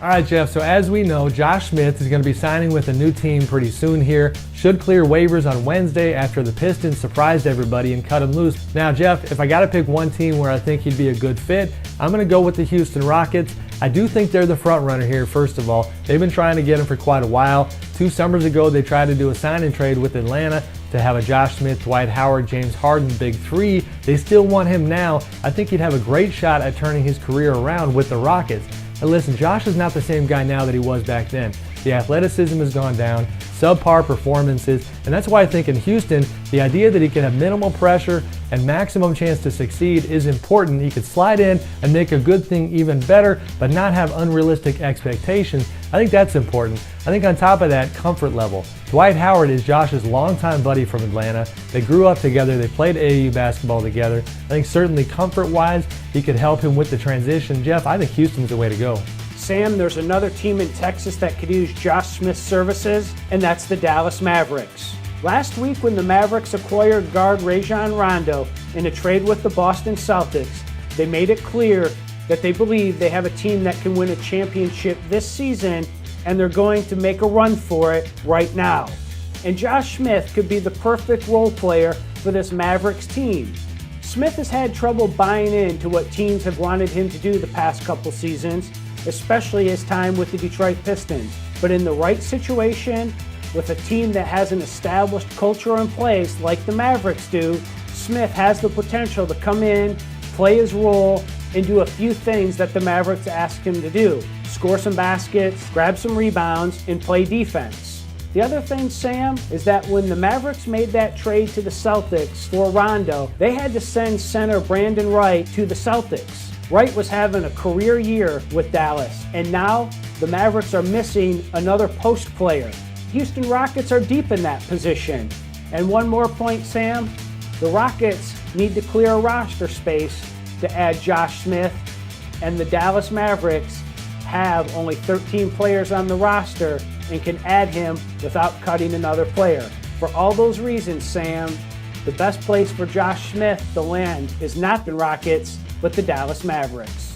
All right, Jeff, so as we know, Josh Smith is going to be signing with a new team pretty soon here. Should clear waivers on Wednesday after the Pistons surprised everybody and cut him loose. Now, Jeff, if I got to pick one team where I think he'd be a good fit, I'm going to go with the Houston Rockets. I do think they're the front runner here, first of all. They've been trying to get him for quite a while. 2 summers ago, they tried to do a sign and trade with Atlanta to have a Josh Smith, Dwight Howard, James Harden big three. They still want him now. I think he'd have a great shot at turning his career around with the Rockets. And listen, Josh is not the same guy now that he was back then. The athleticism has gone down, subpar performances, and that's why I think in Houston, the idea that he can have minimal pressure and maximum chance to succeed is important. He could slide in and make a good thing even better, but not have unrealistic expectations. I think that's important. I think on top of that, comfort level. Dwight Howard is Josh's longtime buddy from Atlanta. They grew up together. They played AAU basketball together. I think certainly comfort-wise, he could help him with the transition. Jeff, I think Houston's the way to go. Sam, there's another team in Texas that could use Josh Smith's services, and that's the Dallas Mavericks. Last week when the Mavericks acquired guard Rajon Rondo in a trade with the Boston Celtics, they made it clear that they believe they have a team that can win a championship this season, and they're going to make a run for it right now. And Josh Smith could be the perfect role player for this Mavericks team. Smith has had trouble buying into what teams have wanted him to do the past couple seasons, especially his time with the Detroit Pistons. But in the right situation, with a team that has an established culture in place like the Mavericks do, Smith has the potential to come in, play his role, and do a few things that the Mavericks ask him to do. Score some baskets, grab some rebounds, and play defense. The other thing, Sam, is that when the Mavericks made that trade to the Celtics for Rondo, they had to send center Brandon Wright to the Celtics. Wright was having a career year with Dallas, and now the Mavericks are missing another post player. Houston Rockets are deep in that position. And one more point, Sam, the Rockets need to clear a roster space to add Josh Smith, and the Dallas Mavericks have only 13 players on the roster and can add him without cutting another player. For all those reasons, Sam, the best place for Josh Smith to land is not the Rockets, but the Dallas Mavericks.